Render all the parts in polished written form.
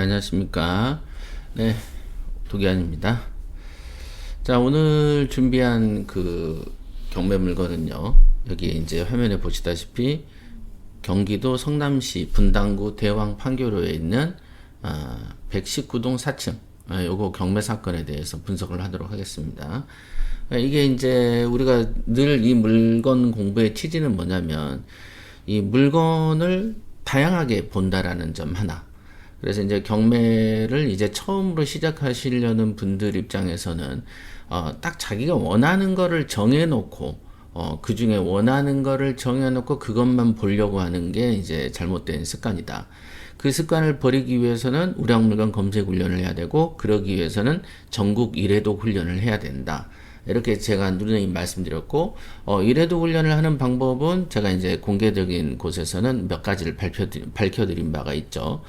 안녕하십니까. 네, 도기환입니다. 자, 오늘 준비한 그 경매 물건은요. 여기 이제 화면에 보시다시피 경기도 성남시 분당구 대왕 판교로에 있는 119동 4층 요거 경매 사건에 대해서 분석을 하도록 하겠습니다. 이게 이제 우리가 늘 이 물건 공부의 취지는 뭐냐면 이 물건을 다양하게 본다라는 점 하나. 그래서 이제 경매를 이제 처음으로 시작하시려는 분들 입장에서는 딱 자기가 원하는 거를 정해놓고 그 중에 원하는 거를 정해놓고 그것만 보려고 하는 게 이제 잘못된 습관이다. 그 습관을 버리기 위해서는 우량물건 검색 훈련을 해야 되고, 그러기 위해서는 전국 일회독 훈련을 해야 된다. 이렇게 제가 누누이 말씀드렸고, 일회독 훈련을 하는 방법은 제가 이제 공개적인 곳에서는 몇 가지를 밝혀드린 바가 있죠.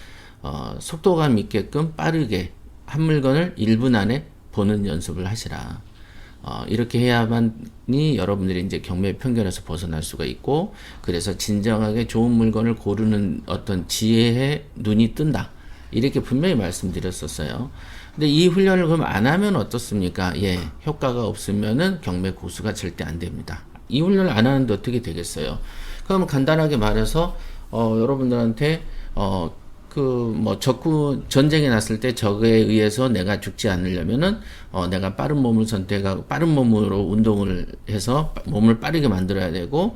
속도감 있게끔 빠르게 한 물건을 1분 안에 보는 연습을 하시라. 이렇게 해야만이 여러분들이 이제 경매 편견에서 벗어날 수가 있고, 그래서 진정하게 좋은 물건을 고르는 어떤 지혜에 눈이 뜬다. 이렇게 분명히 말씀드렸었어요. 근데 이 훈련을 그럼 안 하면 어떻습니까? 예, 효과가 없으면은 경매 고수가 절대 안 됩니다. 이 훈련을 안 하는데 어떻게 되겠어요? 그럼 간단하게 말해서, 여러분들한테, 전쟁이 났을 때 적에 의해서 내가 죽지 않으려면은, 내가 빠른 몸을 선택하고, 빠른 몸으로 운동을 해서 몸을 빠르게 만들어야 되고,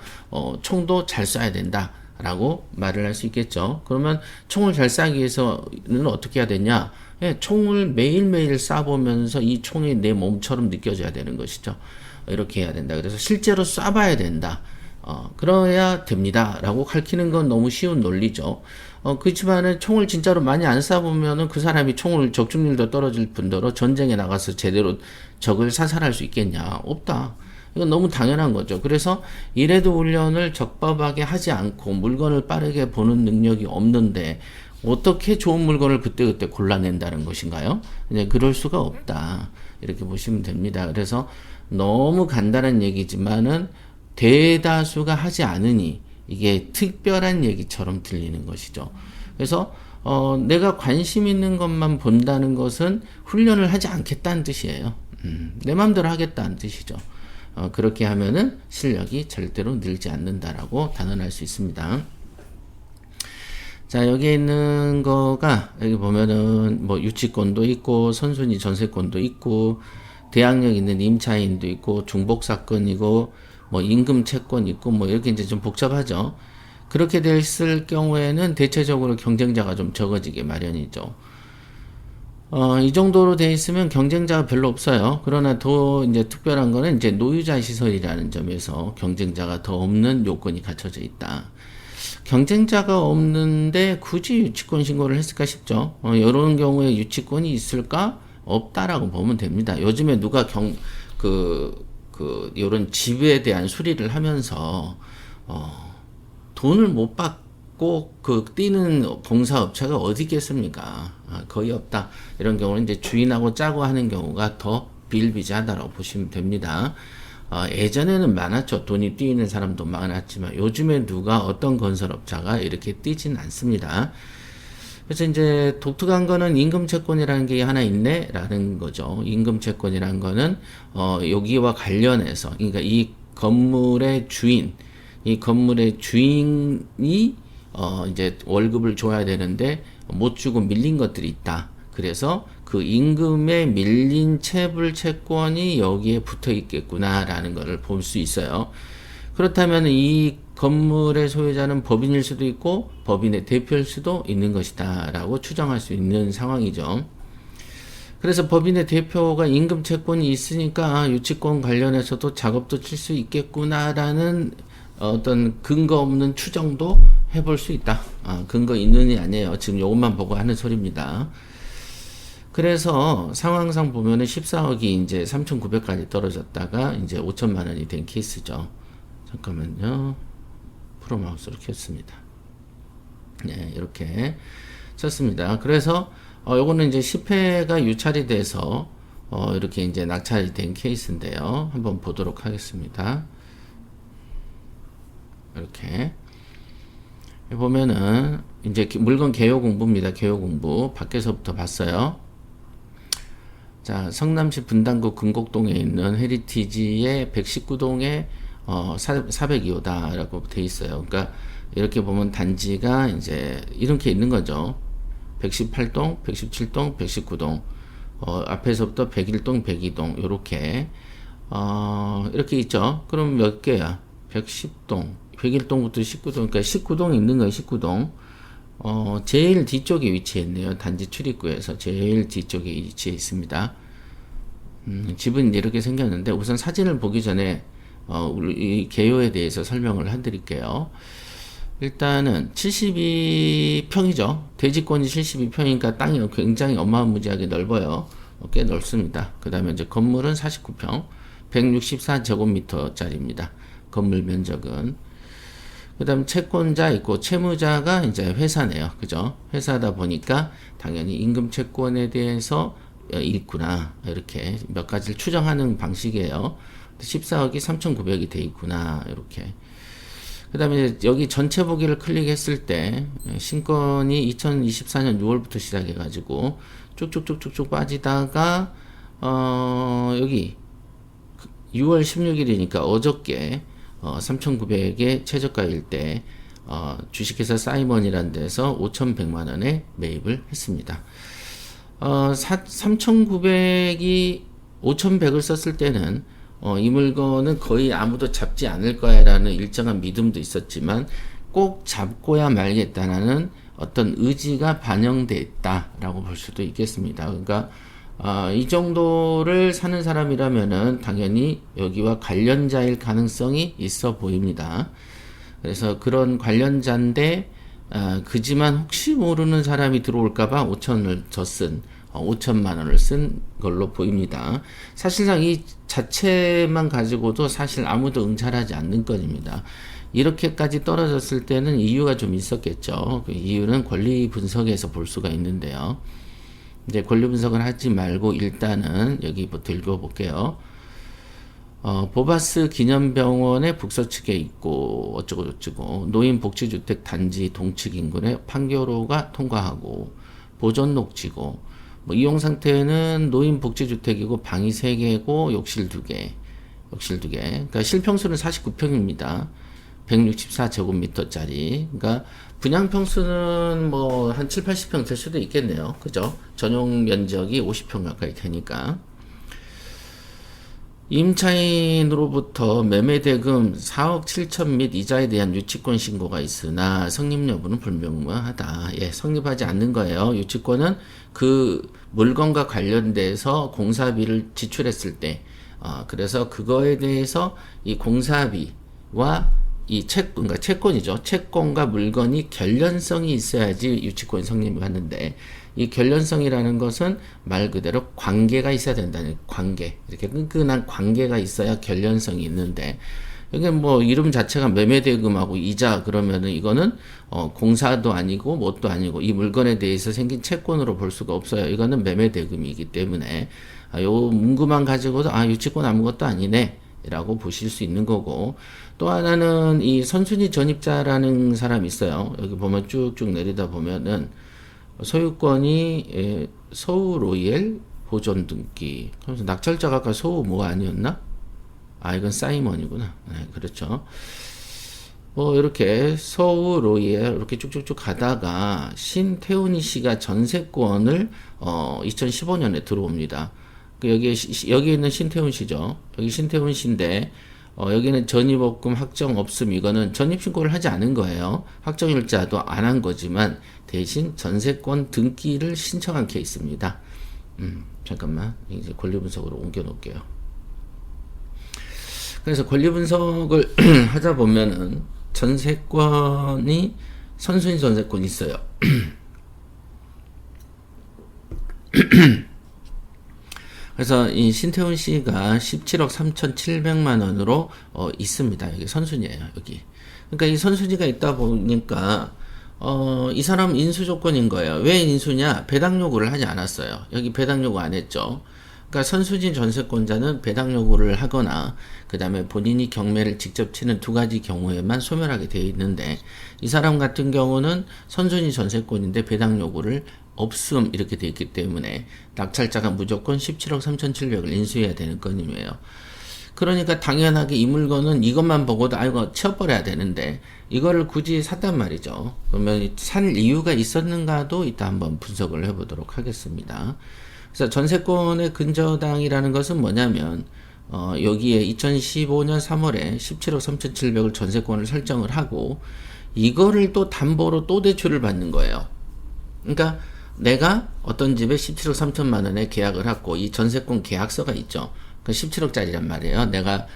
총도 잘 쏴야 된다. 라고 말을 할 수 있겠죠. 그러면 총을 잘 쏴기 위해서는 어떻게 해야 되냐? 예, 총을 매일매일 쏴보면서 이 총이 내 몸처럼 느껴져야 되는 것이죠. 이렇게 해야 된다. 그래서 실제로 쏴봐야 된다. 그래야 됩니다. 라고 가르치는 건 너무 쉬운 논리죠. 그렇지만은 총을 진짜로 많이 안 쏴보면은 그 사람이 총을 적중률도 떨어질 뿐더러 전쟁에 나가서 제대로 적을 사살할 수 있겠냐? 없다. 이건 너무 당연한 거죠. 그래서 이래도 훈련을 적법하게 하지 않고 물건을 빠르게 보는 능력이 없는데 어떻게 좋은 물건을 그때그때 골라낸다는 것인가요? 이제 그럴 수가 없다. 이렇게 보시면 됩니다. 그래서 너무 간단한 얘기지만은 대다수가 하지 않으니 이게 특별한 얘기처럼 들리는 것이죠. 그래서 내가 관심 있는 것만 본다는 것은 훈련을 하지 않겠다는 뜻이에요. 내 마음대로 하겠다는 뜻이죠. 그렇게 하면은 실력이 절대로 늘지 않는다라고 단언할 수 있습니다. 자, 여기에 있는 거가, 여기 보면은, 유치권도 있고, 선순위 전세권도 있고, 대항력 있는 임차인도 있고, 중복사건이고, 임금 채권 있고, 이렇게 이제 좀 복잡하죠. 그렇게 됐을 경우에는 대체적으로 경쟁자가 좀 적어지게 마련이죠. 이 정도로 돼 있으면 경쟁자가 별로 없어요. 그러나 더 이제 특별한 거는 이제 노유자 시설이라는 점에서 경쟁자가 더 없는 요건이 갖춰져 있다. 경쟁자가 없는데 굳이 유치권 신고를 했을까 싶죠. 이런 경우에 유치권이 있을까? 없다라고 보면 됩니다. 요즘에 누가 이런 집에 대한 수리를 하면서, 돈을 못 받고 뛰는 공사업체가 어디 있겠습니까? 거의 없다. 이런 경우는 이제 주인하고 짜고 하는 경우가 더 비일비재하다라고 보시면 됩니다. 예전에는 많았죠. 돈이 뛰는 사람도 많았지만 요즘에 누가 어떤 건설업자가 이렇게 뛰진 않습니다. 그래서 이제 독특한 거는 임금채권이라는 게 하나 있네 라는 거죠. 임금채권이라는 거는 여기와 관련해서, 그러니까 이 건물의 주인이 이제 월급을 줘야 되는데 못 주고 밀린 것들이 있다. 그래서 그 임금에 밀린 체불 채권이 여기에 붙어 있겠구나라는 것을 볼 수 있어요. 그렇다면 이 건물의 소유자는 법인일 수도 있고 법인의 대표일 수도 있는 것이다 라고 추정할 수 있는 상황이죠. 그래서 법인의 대표가 임금 채권이 있으니까 유치권 관련해서도 작업도 칠 수 있겠구나라는 어떤 근거 없는 추정도 해볼 수 있다. 근거 있는이 아니에요. 지금 이것만 보고 하는 소리입니다. 그래서 상황상 보면은 14억이 이제 3,900까지 떨어졌다가 이제 5천만 원이 된 케이스죠. 잠깐만요. 프로마우스를 켰습니다. 네, 이렇게 쳤습니다. 그래서 요거는 이제 10회가 유찰이 돼서 이렇게 이제 낙찰이 된 케이스인데요. 한번 보도록 하겠습니다. 이렇게 보면은 이제 물건 개요 공부입니다. 개요 공부 밖에서부터 봤어요. 자, 성남시 분당구 금곡동에 있는 헤리티지의 119동에 402호다라고 돼 있어요. 그러니까 이렇게 보면 단지가 이제 이렇게 있는 거죠. 118동, 117동, 119동, 앞에서부터 101동, 102동 이렇게 이렇게 있죠. 그럼 몇 개야? 110동, 101동부터 19동, 그러니까 19동 있는 거예요. 19동. 제일 뒤쪽에 위치해 있네요. 단지 출입구에서 제일 뒤쪽에 위치해 있습니다. 집은 이렇게 생겼는데 우선 사진을 보기 전에 이 개요에 대해서 설명을 해드릴게요. 일단은 72평이죠. 대지권이 72평이니까 땅이 굉장히 어마무지하게 넓어요. 꽤 넓습니다. 그 다음에 이제 건물은 49평, 164제곱미터짜리입니다. 건물 면적은. 그 다음 채권자 있고 채무자가 이제 회사네요. 그죠? 회사다 보니까 당연히 임금 채권에 대해서 있구나. 이렇게 몇 가지를 추정하는 방식이에요. 14억이 3,900이 돼 있구나. 이렇게. 그 다음에 여기 전체 보기를 클릭했을 때 신건이 2024년 6월부터 시작해가지고 쭉쭉쭉쭉쭉 빠지다가 여기 6월 16일이니까 어저께 3,900의 최저가일 때 주식회사 사이먼이라는 데서 5,100만 원에 매입을 했습니다. 3,900이 5,100을 썼을 때는 이 물건은 거의 아무도 잡지 않을 거야라는 일정한 믿음도 있었지만 꼭 잡고야 말겠다라는 어떤 의지가 반영됐다라고 볼 수도 있겠습니다. 그러니까 이 정도를 사는 사람이라면은 당연히 여기와 관련자일 가능성이 있어 보입니다. 그래서 그런 관련자인데 그지만 혹시 모르는 사람이 들어올까봐 5천을 더 쓴 5천만 원을 쓴 걸로 보입니다. 사실상 이 자체만 가지고도 사실 아무도 응찰하지 않는 건입니다. 이렇게까지 떨어졌을 때는 이유가 좀 있었겠죠. 그 이유는 권리 분석에서 볼 수가 있는데요. 이제 권리 분석을 하지 말고 일단은 여기부터 읽어볼게요. 보바스 기념병원의 북서측에 있고 어쩌고저쩌고 노인복지주택 단지 동측 인근에 판교로가 통과하고 보존 녹지고 뭐 이용 상태는 노인복지주택이고 방이 3개고 욕실 2개 그러니까 실평수는 49평입니다. 164제곱미터짜리. 그러니까 분양평수는 뭐 한 7, 80평 될 수도 있겠네요. 그죠? 전용 면적이 50평 가까이 되니까. 임차인으로부터 매매대금 4억 7천 및 이자에 대한 유치권 신고가 있으나 성립 여부는 불명확하다. 예, 성립하지 않는 거예요. 유치권은 그 물건과 관련돼서 공사비를 지출했을 때, 그래서 그거에 대해서 이 공사비와 이 그러니까 채권이죠. 채권과 물건이 결련성이 있어야지 유치권이 성립을 하는데, 이 결련성이라는 것은 말 그대로 관계가 있어야 된다는 관계. 이렇게 끈끈한 관계가 있어야 결련성이 있는데, 이게 뭐 이름 자체가 매매대금하고 이자 그러면은 이거는 공사도 아니고 뭣도 아니고 이 물건에 대해서 생긴 채권으로 볼 수가 없어요. 이거는 매매대금이기 때문에 요 문구만 가지고도 유치권 아무것도 아니네 라고 보실 수 있는 거고, 또 하나는 이 선순위 전입자라는 사람이 있어요. 여기 보면 쭉쭉 내리다 보면은 소유권이 서우로이엘 보존 등기. 그래서 낙찰자가 아까 서우 뭐가 아니었나? 이건 사이먼이구나. 네, 그렇죠. 이렇게 서우로이엘 이렇게 쭉쭉쭉 가다가 신태훈이 씨가 전세권을 2015년에 들어옵니다. 여기 있는 신태훈 씨죠. 여기 신태훈 씨인데 여기는 전입업금 확정 없음. 이거는 전입신고를 하지 않은 거예요. 확정일자도 안 한 거지만 대신 전세권 등기를 신청한 케이스입니다. 잠깐만 이제 권리분석으로 옮겨 놓을게요. 그래서 권리분석을 하다 보면은 전세권이 선순위 전세권이 있어요. 그래서 이 신태훈 씨가 17억 3,700만 원으로 있습니다. 여기 선순위예요. 여기. 그러니까 이 선순위가 있다 보니까 이 사람 인수 조건인 거예요. 왜 인수냐? 배당 요구를 하지 않았어요. 여기 배당 요구 안 했죠. 그러니까 선순위 전세권자는 배당 요구를 하거나 그 다음에 본인이 경매를 직접 치는 두 가지 경우에만 소멸하게 되어 있는데, 이 사람 같은 경우는 선순위 전세권인데 배당 요구를 없음 이렇게 되어 있기 때문에 낙찰자가 무조건 17억 3,700을 인수해야 되는 건이에요. 그러니까 당연하게 이 물건은 이것만 보고도 아이고 치워버려야 되는데 이거를 굳이 샀단 말이죠. 그러면 살 이유가 있었는가도 이따 한번 분석을 해보도록 하겠습니다. 그래서 전세권의 근저당이라는 것은 뭐냐면 여기에 2015년 3월에 17억 3,700을 전세권을 설정을 하고 이거를 또 담보로 또 대출을 받는 거예요. 그러니까 내가 어떤 집에 17억 3천만 원에 계약을 하고 이 전세권 계약서가 있죠. 그 17억짜리란 말이에요. 내가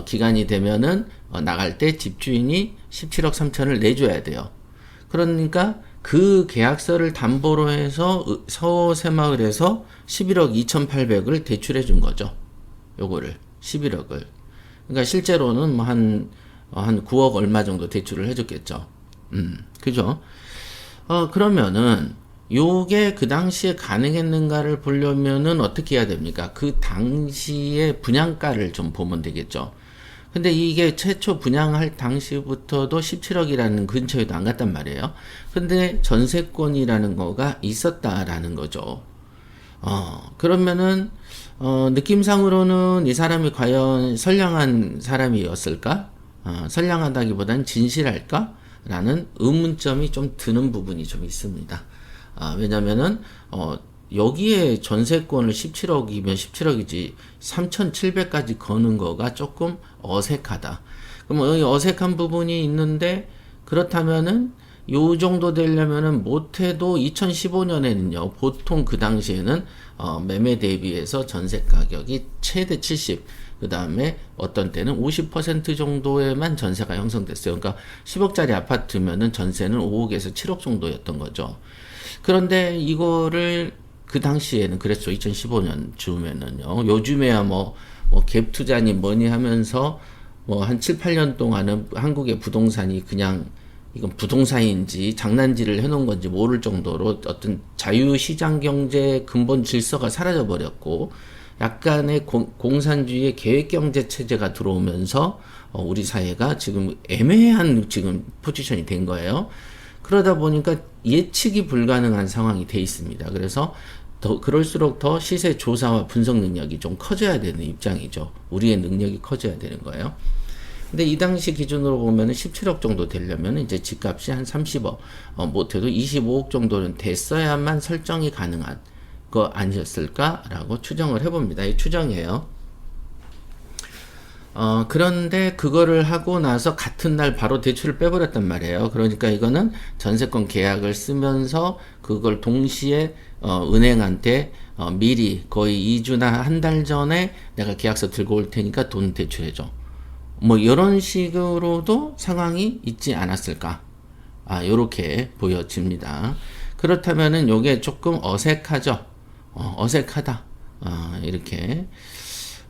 기간이 되면은 나갈 때 집주인이 17억 3천을 내줘야 돼요. 그러니까 그 계약서를 담보로 해서 서새마을에서 11억 2,800을 대출해 준 거죠. 요거를 11억을. 그러니까 실제로는 뭐 한 9억 얼마 정도 대출을 해줬겠죠. 그죠? 그러면은 요게 그 당시에 가능했는가를 보려면은 어떻게 해야 됩니까? 그 당시에 분양가를 좀 보면 되겠죠. 근데 이게 최초 분양할 당시부터도 17억이라는 근처에도 안 갔단 말이에요. 근데 전세권이라는 거가 있었다라는 거죠. 그러면은 느낌상으로는 이 사람이 과연 선량한 사람이었을까? 선량하다기보단 진실할까? 라는 의문점이 좀 드는 부분이 좀 있습니다. 왜냐면은 여기에 전세권을 17억이면 17억이지 3,700까지 거는 거가 조금 어색하다. 그럼 여기 어색한 부분이 있는데, 그렇다면은 요 정도 되려면은 못해도 2015년에는요 보통 그 당시에는 매매 대비해서 전세 가격이 최대 70, 그 다음에 어떤 때는 50% 정도에만 전세가 형성됐어요. 그러니까 10억짜리 아파트면은 전세는 5억에서 7억 정도였던 거죠. 그런데 이거를 그 당시에는 그랬죠. 2015년 즈음에는요. 요즘에야 뭐 갭 투자니 뭐니 하면서 뭐 한 7, 8년 동안은 한국의 부동산이 그냥 이건 부동산인지 장난질을 해놓은 건지 모를 정도로 어떤 자유시장 경제 근본 질서가 사라져 버렸고, 약간의 공산주의의 계획경제 체제가 들어오면서 우리 사회가 지금 애매한 지금 포지션이 된 거예요. 그러다 보니까 예측이 불가능한 상황이 돼 있습니다. 그래서 그럴수록 더 시세 조사와 분석 능력이 좀 커져야 되는 입장이죠. 우리의 능력이 커져야 되는 거예요. 근데 이 당시 기준으로 보면은 17억 정도 되려면 이제 집값이 한 30억, 못해도 25억 정도는 됐어야만 설정이 가능한 거 아니었을까라고 추정을 해봅니다. 이 추정이에요. 그런데 그거를 하고 나서 같은 날 바로 대출을 빼버렸단 말이에요. 그러니까 이거는 전세권 계약을 쓰면서 그걸 동시에 은행한테 미리 거의 2주나 한 달 전에 내가 계약서 들고 올 테니까 돈 대출해줘. 뭐 이런 식으로도 상황이 있지 않았을까? 요렇게 보여집니다. 그렇다면은 요게 조금 어색하죠? 어색하다. 이렇게.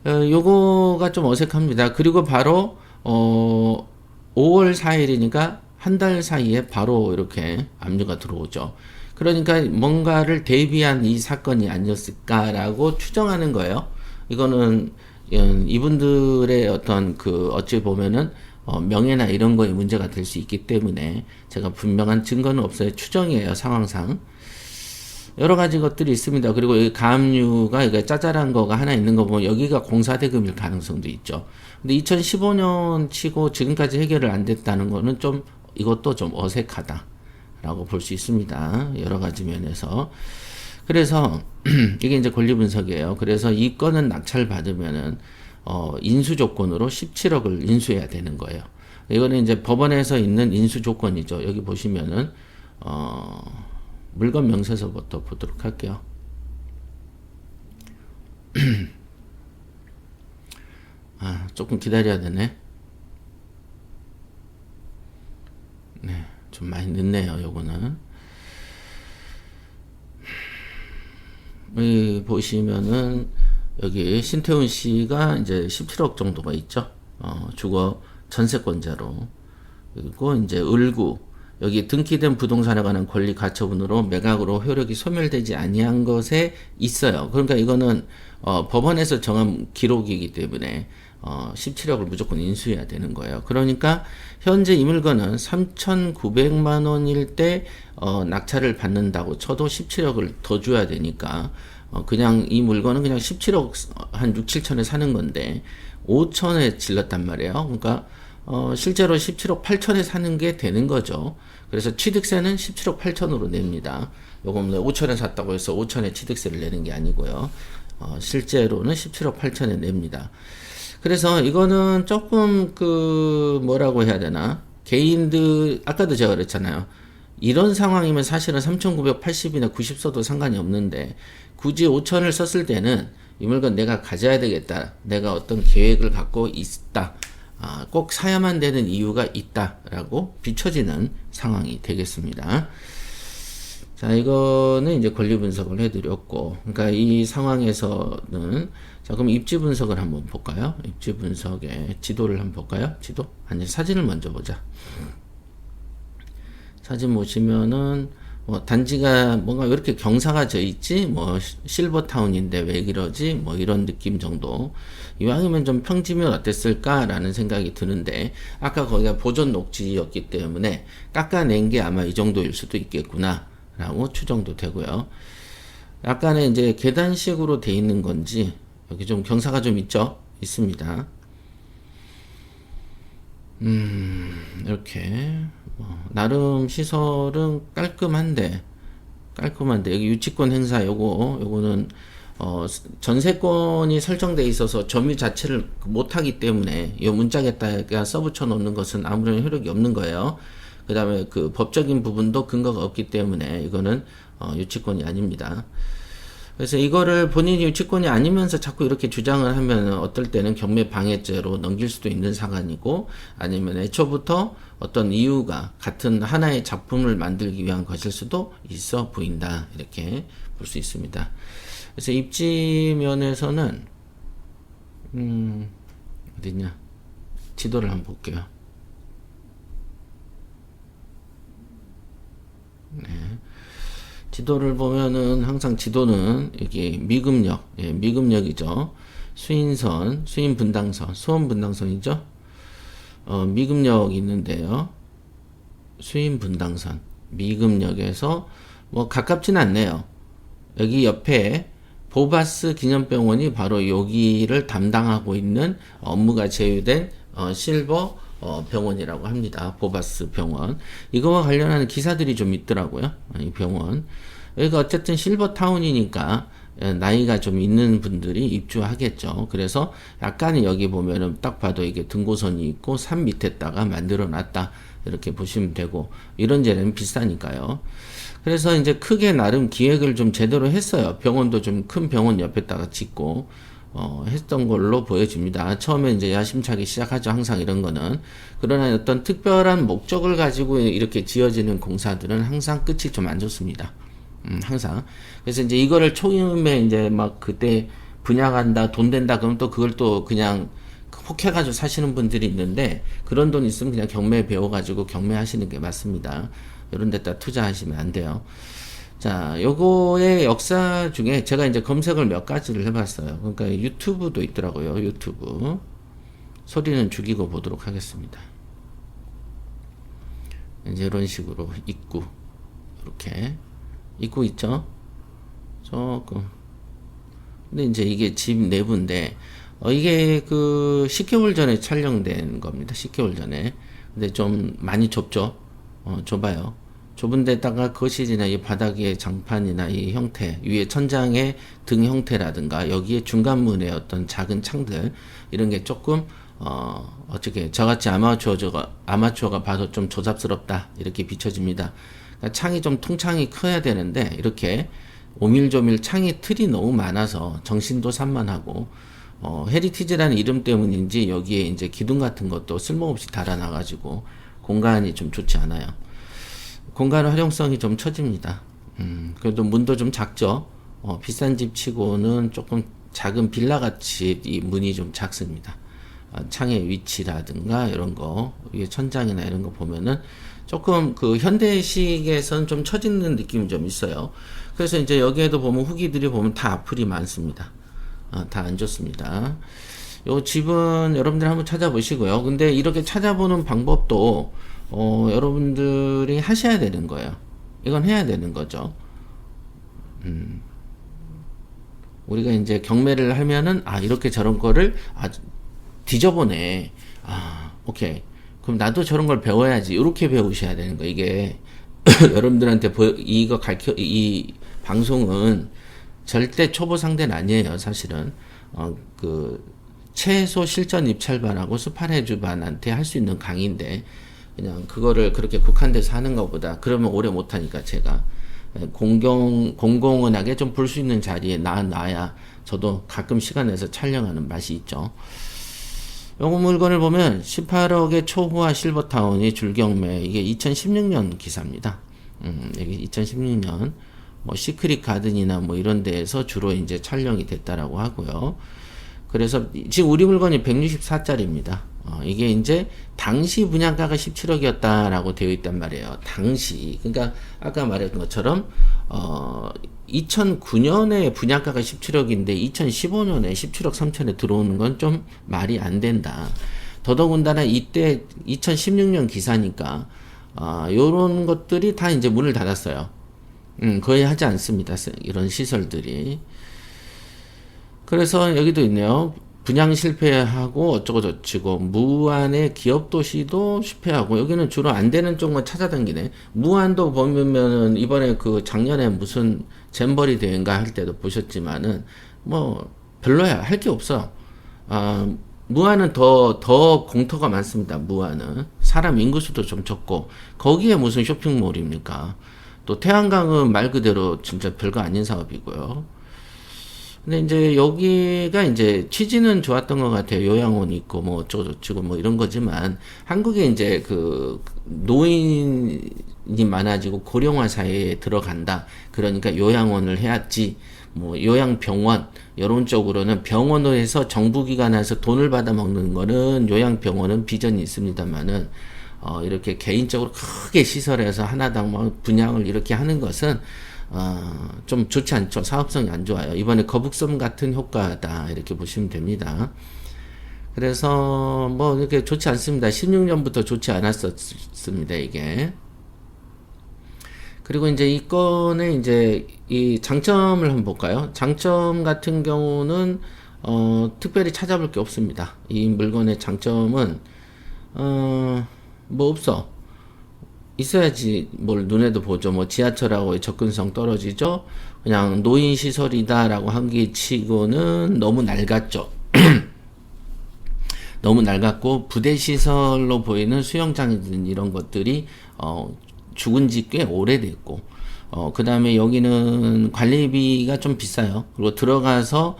요거가 좀 어색합니다. 그리고 바로 5월 4일이니까 한 달 사이에 바로 이렇게 압류가 들어오죠. 그러니까 뭔가를 대비한 이 사건이 아니었을까라고 추정하는 거예요. 이거는 이분들의 어떤 어찌 보면은 명예나 이런 거에 문제가 될 수 있기 때문에 제가 분명한 증거는 없어요. 추정이에요, 상황상. 여러 가지 것들이 있습니다. 그리고 여기 가압류가 이게 짜잘한 거가 하나 있는 거 보면 여기가 공사대금일 가능성도 있죠. 근데 2015년 치고 지금까지 해결을 안 됐다는 거는 좀 이것도 좀 어색하다라고 볼 수 있습니다. 여러 가지 면에서. 그래서 이게 이제 권리 분석이에요. 그래서 이 건은 낙찰 받으면은 인수 조건으로 17억을 인수해야 되는 거예요. 이거는 이제 법원에서 있는 인수 조건이죠. 여기 보시면은 물건 명세서부터 보도록 할게요. 조금 기다려야 되네. 네, 좀 많이 늦네요, 요거는. 여기 보시면은, 여기 신태훈 씨가 이제 17억 정도가 있죠. 주거 전세권자로. 그리고 이제 을구, 여기 등기된 부동산에 관한 권리 가처분으로 매각으로 효력이 소멸되지 아니한 것에 있어요. 그러니까 이거는 법원에서 정한 기록이기 때문에 17억을 무조건 인수해야 되는 거예요. 그러니까 현재 이 물건은 3,900만 원일 때 낙찰을 받는다고 쳐도 17억을 더 줘야 되니까 그냥 이 물건은 그냥 17억 한 6, 7천에 사는 건데 5천에 질렀단 말이에요. 그러니까 실제로 17억 8천에 사는 게 되는 거죠. 그래서 취득세는 17억 8천으로 냅니다. 요건 5천에 샀다고 해서 5천에 취득세를 내는 게 아니고요. 실제로는 17억 8천에 냅니다. 그래서 이거는 조금 뭐라고 해야 되나? 개인들, 아까도 제가 그랬잖아요. 이런 상황이면 사실은 3,980이나 90 써도 상관이 없는데, 굳이 5천을 썼을 때는 이 물건 내가 가져야 되겠다. 내가 어떤 계획을 갖고 있다. 꼭 사야만 되는 이유가 있다라고 비춰지는 상황이 되겠습니다. 자, 이거는 이제 권리 분석을 해드렸고, 그러니까 이 상황에서는, 자, 그럼 입지 분석을 한번 볼까요? 입지 분석에 지도를 한번 볼까요? 지도? 아니, 사진을 먼저 보자. 사진 보시면은, 단지가 뭔가 왜 이렇게 경사가 져 있지? 실버타운인데 왜 이러지? 이런 느낌 정도. 이왕이면 좀 평지면 어땠을까라는 생각이 드는데, 아까 거기가 보존 녹지였기 때문에 깎아낸 게 아마 이 정도일 수도 있겠구나. 라고 추정도 되고요. 약간의 이제 계단식으로 돼 있는 건지, 여기 좀 경사가 좀 있죠? 있습니다. 이렇게, 나름 시설은 깔끔한데, 여기 유치권 행사 요거는, 전세권이 설정돼 있어서 점유 자체를 못하기 때문에, 이 문짝에다가 써붙여 놓는 것은 아무런 효력이 없는 거예요. 그 다음에 법적인 부분도 근거가 없기 때문에 이거는 유치권이 아닙니다. 그래서 이거를 본인이 유치권이 아니면서 자꾸 이렇게 주장을 하면 어떨 때는 경매 방해죄로 넘길 수도 있는 사안이고, 아니면 애초부터 어떤 이유가 같은 하나의 작품을 만들기 위한 것일 수도 있어 보인다, 이렇게 볼 수 있습니다. 그래서 입지 면에서는 어딨냐, 지도를 한번 볼게요. 네. 지도를 보면은 항상 지도는 여기 미금역, 미금역이죠. 수인선, 수인분당선, 수원분당선이죠. 미금역이 있는데요. 수인분당선, 미금역에서 가깝진 않네요. 여기 옆에 보바스 기념병원이 바로 여기를 담당하고 있는 업무가 제휴된 실버 병원이라고 합니다. 보바스 병원. 이거와 관련하는 기사들이 좀 있더라고요. 이 병원. 여기가 어쨌든 실버타운이니까 나이가 좀 있는 분들이 입주하겠죠. 그래서 약간 여기 보면은 딱 봐도 이게 등고선이 있고 산 밑에다가 만들어 놨다. 이렇게 보시면 되고, 이런 데는 비싸니까요. 그래서 이제 크게 나름 기획을 좀 제대로 했어요. 병원도 좀 큰 병원 옆에다가 짓고, 했던 걸로 보여집니다. 처음에 이제 야심차게 시작하죠. 항상 이런 거는. 그러나 어떤 특별한 목적을 가지고 이렇게 지어지는 공사들은 항상 끝이 좀 안 좋습니다. 항상. 그래서 이제 이거를 초임에 이제 막 그때 분양한다, 돈 된다, 그러면 또 그걸 또 그냥 혹해가지고 사시는 분들이 있는데, 그런 돈 있으면 그냥 경매 배워가지고 경매하시는 게 맞습니다. 이런 데다 투자하시면 안 돼요. 자, 요거의 역사 중에 제가 이제 검색을 몇 가지를 해봤어요. 그러니까 유튜브도 있더라고요. 유튜브. 소리는 죽이고 보도록 하겠습니다. 이제 이런 식으로 입구. 이렇게. 입구 있죠? 조금. 근데 이제 이게 집 내부인데, 이게 10개월 전에 촬영된 겁니다. 10개월 전에. 근데 좀 많이 좁죠? 좁아요. 좁은 데다가 거실이나 이 바닥의 장판이나 이 형태, 위에 천장의 등 형태라든가, 여기에 중간문의 어떤 작은 창들, 이런 게 조금, 어떻게, 저같이 아마추어가 봐도 좀 조잡스럽다, 이렇게 비춰집니다. 그러니까 창이 좀 통창이 커야 되는데, 이렇게 오밀조밀 창이 틀이 너무 많아서 정신도 산만하고, 헤리티지라는 이름 때문인지 여기에 이제 기둥 같은 것도 쓸모없이 달아놔가지고 공간이 좀 좋지 않아요. 공간 활용성이 좀 처집니다. 그래도 문도 좀 작죠. 비싼 집 치고는 조금 작은 빌라같이 이 문이 좀 작습니다. 창의 위치라든가 이런 거, 위에 천장이나 이런 거 보면은 조금 그 현대식에선 좀 처지는 느낌이 좀 있어요. 그래서 이제 여기에도 보면 후기들이 보면 다 악플이 많습니다. 다 안 좋습니다. 요 집은 여러분들 한번 찾아보시고요. 근데 이렇게 찾아보는 방법도 여러분들이 하셔야 되는 거예요. 이건 해야 되는 거죠. 우리가 이제 경매를 하면은 이렇게 저런 거를 뒤져보네. 오케이. 그럼 나도 저런 걸 배워야지. 이렇게 배우셔야 되는 거. 이게 여러분들한테 이 방송은 절대 초보 상대는 아니에요. 사실은 최소 실전 입찰반하고 스파레주반한테 할 수 있는 강의인데 그냥 그거를 그렇게 국한돼서 하는 것보다 그러면 오래 못하니까 제가 공공연하게 좀 볼 수 있는 자리에 놔야 저도 가끔 시간 내서 촬영하는 맛이 있죠. 요거 물건을 보면 18억의 초호화 실버타운이 줄경매, 이게 2016년 기사입니다. 이게 2016년 뭐 시크릿 가든이나 뭐 이런 데에서 주로 이제 촬영이 됐다라고 하고요. 그래서 지금 우리 물건이 164짜리입니다. 이게 이제 당시 분양가가 17억이었다라고 되어 있단 말이에요. 당시. 그러니까 아까 말했던 것처럼 2009년에 분양가가 17억인데 2015년에 17억 3천에 들어오는 건 좀 말이 안 된다. 더더군다나 이때 2016년 기사니까 요런 것들이 다 이제 문을 닫았어요. 거의 하지 않습니다. 이런 시설들이. 그래서 여기도 있네요. 분양 실패하고 어쩌고저쩌고 무안의 기업도시도 실패하고, 여기는 주로 안 되는 쪽만 찾아다니네. 무안도 보면은 이번에 그 작년에 무슨 잼버리 대회인가 할 때도 보셨지만은 뭐 별로야. 할 게 없어. 무안은 더 공터가 많습니다. 무안은 사람 인구수도 좀 적고, 거기에 무슨 쇼핑몰입니까? 또 태양광은 말 그대로 진짜 별거 아닌 사업이고요. 근데 이제 여기가 이제 취지는 좋았던 것 같아요. 요양원 있고 뭐 어쩌고저쩌고 뭐 이런 거지만, 한국에 이제 그 노인이 많아지고 고령화 사회에 들어간다. 그러니까 요양원을 해야지. 뭐 요양병원 이런 쪽으로는 병원으로 해서 정부기관에서 돈을 받아 먹는 거는 요양병원은 비전이 있습니다만은 이렇게 개인적으로 크게 시설해서 하나당 뭐 분양을 이렇게 하는 것은 좀 좋지 않죠. 사업성이 안 좋아요. 이번에 거북섬 같은 효과다 이렇게 보시면 됩니다. 그래서 뭐 이렇게 좋지 않습니다. 16년부터 좋지 않았었습니다, 이게. 그리고 이제 이 건에 이제 이 장점을 한번 볼까요? 장점 같은 경우는 특별히 찾아볼 게 없습니다. 이 물건의 장점은 뭐 없어. 있어야지 뭘 눈에도 보죠. 뭐 지하철하고의 접근성 떨어지죠. 그냥 노인 시설이다라고 한 게 치고는 너무 낡았죠. 너무 낡았고, 부대 시설로 보이는 수영장이든 이런 것들이 죽은 지 꽤 오래됐고, 그 다음에 여기는 관리비가 좀 비싸요. 그리고 들어가서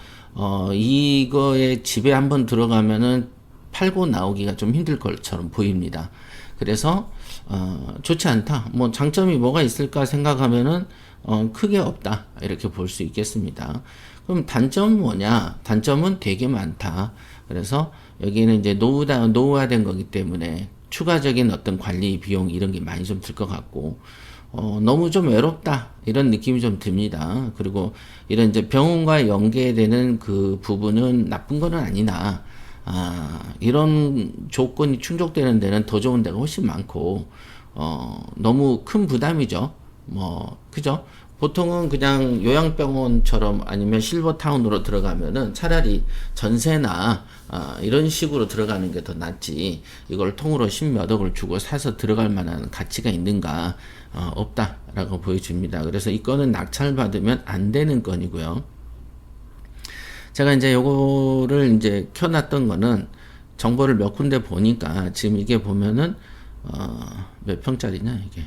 이거에 집에 한번 들어가면은 팔고 나오기가 좀 힘들 것처럼 보입니다. 그래서 좋지 않다. 뭐 장점이 뭐가 있을까 생각하면은 크게 없다. 이렇게 볼 수 있겠습니다. 그럼 단점은 뭐냐? 단점은 되게 많다. 그래서 여기는 이제 노후화된 거기 때문에 추가적인 어떤 관리 비용 이런 게 많이 좀 들 것 같고, 너무 좀 외롭다 이런 느낌이 좀 듭니다. 그리고 이런 이제 병원과 연계되는 그 부분은 나쁜 거는 아니나, 이런 조건이 충족되는 데는 더 좋은 데가 훨씬 많고, 너무 큰 부담이죠. 뭐, 그죠? 보통은 그냥 요양병원처럼 아니면 실버타운으로 들어가면은 차라리 전세나, 이런 식으로 들어가는 게 더 낫지, 이걸 통으로 10몇 억을 주고 사서 들어갈 만한 가치가 있는가, 없다라고 보여집니다. 그래서 이 건은 낙찰받으면 안 되는 건이고요. 제가 이제 요거를 이제 켜놨던 거는 정보를 몇 군데 보니까 지금 이게 보면은 몇 평짜리냐 이게.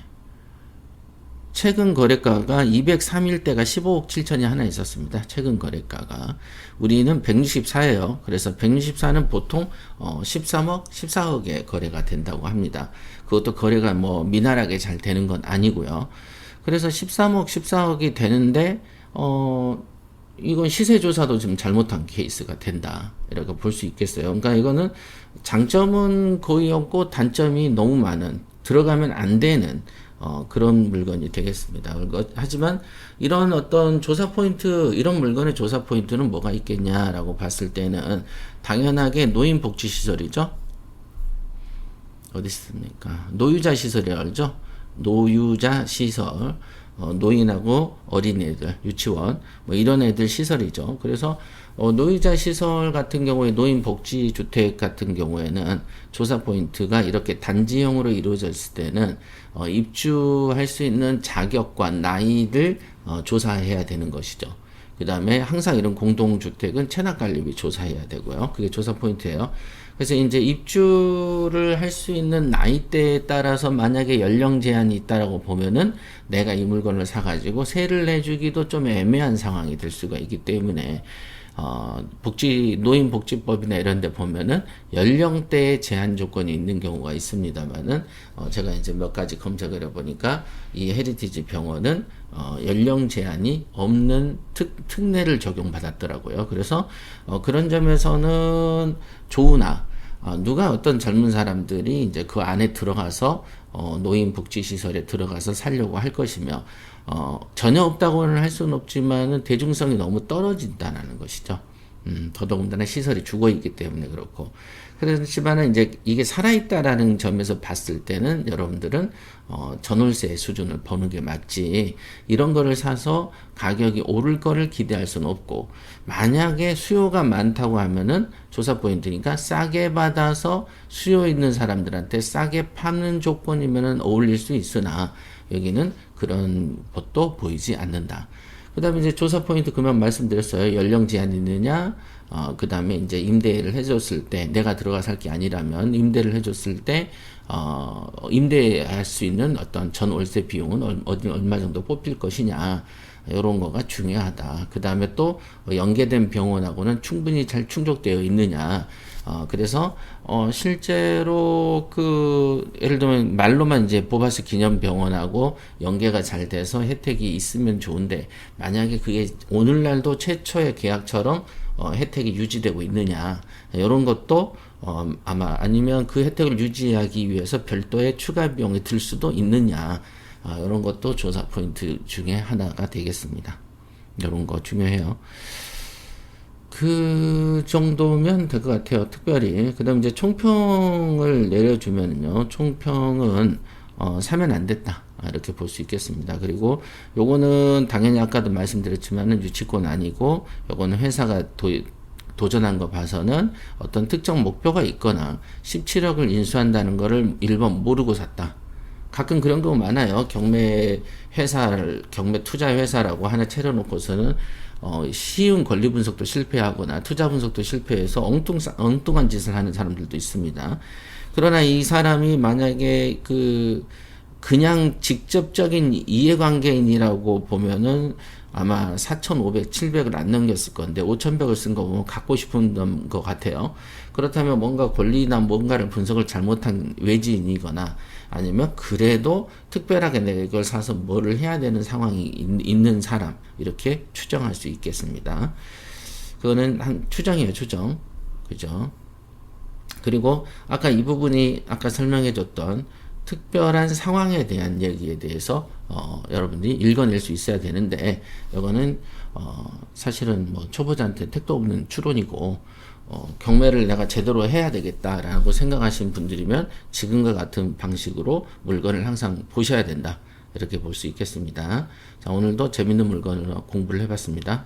최근 거래가가 203일대가 15억 7천이 하나 있었습니다. 최근 거래가가. 우리는 164예요. 그래서 164는 보통 13억, 14억에 거래가 된다고 합니다. 그것도 거래가 뭐 미나하게 잘 되는 건 아니고요. 그래서 13억, 14억이 되는데 이건 시세조사도 좀 잘못한 케이스가 된다. 이렇게 볼 수 있겠어요. 그러니까 이거는 장점은 거의 없고 단점이 너무 많은, 들어가면 안 되는 그런 물건이 되겠습니다. 하지만 이런 어떤 조사 포인트, 이런 물건의 조사 포인트는 뭐가 있겠냐라고 봤을 때는 당연하게 노인복지시설이죠. 어디 있습니까? 노유자 시설이 알죠? 노유자 시설. 노인하고 어린애들, 유치원, 뭐 이런 애들 시설이죠. 그래서 노유자 시설 같은 경우에 노인복지주택 같은 경우에는 조사 포인트가 이렇게 단지형으로 이루어졌을 때는 입주할 수 있는 자격과 나이를 조사해야 되는 것이죠. 그 다음에 항상 이런 공동주택은 체납관리비 조사해야 되고요. 그게 조사 포인트예요. 그래서 이제 입주를 할 수 있는 나이대에 따라서 만약에 연령 제한이 있다라고 보면은 내가 이 물건을 사가지고 세를 내주기도 좀 애매한 상황이 될 수가 있기 때문에 노인복지법이나 이런 데 보면은 연령대에 제한 조건이 있는 경우가 있습니다만은, 제가 이제 몇 가지 검색을 해보니까 이 헤리티지 병원은, 연령 제한이 없는 특례를 적용받았더라고요. 그래서, 그런 점에서는 좋으나, 누가 어떤 젊은 사람들이 이제 그 안에 들어가서, 노인복지시설에 들어가서 살려고 할 것이며, 전혀 없다고는 할 수는 없지만은 대중성이 너무 떨어진다는 것이죠. 더더군다나 시설이 죽어 있기 때문에 그렇고. 그렇지만은 이제 이게 살아있다라는 점에서 봤을 때는 여러분들은, 전월세 수준을 보는 게 맞지, 이런 거를 사서 가격이 오를 거를 기대할 수는 없고, 만약에 수요가 많다고 하면은 조사 포인트니까 싸게 받아서 수요 있는 사람들한테 싸게 파는 조건이면은 어울릴 수 있으나, 여기는 그런 것도 보이지 않는다. 그 다음에 이제 조사 포인트 그만 말씀드렸어요. 연령 제한이 있느냐, 그 다음에 이제 임대를 해줬을 때, 내가 들어가 살 게 아니라면 임대를 해줬을 때, 임대할 수 있는 어떤 전 월세 비용은 얼마 정도 뽑힐 것이냐, 이런 거가 중요하다. 그 다음에 또 연계된 병원하고는 충분히 잘 충족되어 있느냐. 그래서 실제로 예를 들면 말로만 이제 보바스 기념병원하고 연계가 잘 돼서 혜택이 있으면 좋은데, 만약에 그게 오늘날도 최초의 계약처럼 혜택이 유지되고 있느냐, 이런 것도 아마, 아니면 그 혜택을 유지하기 위해서 별도의 추가 비용이 들 수도 있느냐, 이런 것도 조사 포인트 중에 하나가 되겠습니다. 이런 거 중요해요. 그 정도면 될 것 같아요. 특별히. 그 다음 이제 총평을 내려주면요. 총평은, 사면 안 됐다. 이렇게 볼 수 있겠습니다. 그리고 요거는 당연히 아까도 말씀드렸지만은 유치권 아니고, 요거는 회사가 도전한 거 봐서는 어떤 특정 목표가 있거나 17억을 인수한다는 거를 1번 모르고 샀다. 가끔 그런 경우 많아요. 경매 투자 회사라고 하나 차려놓고서는 쉬운 권리 분석도 실패하거나 투자 분석도 실패해서 엉뚱한 짓을 하는 사람들도 있습니다. 그러나 이 사람이 만약에 그냥 직접적인 이해관계인이라고 보면은 아마 4,500, 700을 안 넘겼을 건데 5,100을 쓴 거 보면 갖고 싶은 것 같아요. 그렇다면 뭔가 권리나 뭔가를 분석을 잘못한 외지인이거나, 아니면 그래도 특별하게 내가 이걸 사서 뭐를 해야 되는 상황이 있는 사람, 이렇게 추정할 수 있겠습니다. 그거는 한 추정이에요, 추정. 그죠? 그리고 아까 이 부분이 아까 설명해줬던 특별한 상황에 대한 얘기에 대해서 여러분들이 읽어낼 수 있어야 되는데, 이거는 사실은 뭐 초보자한테 택도 없는 추론이고, 경매를 내가 제대로 해야 되겠다라고 생각하시는 분들이면 지금과 같은 방식으로 물건을 항상 보셔야 된다, 이렇게 볼 수 있겠습니다. 자, 오늘도 재밌는 물건으로 공부를 해봤습니다.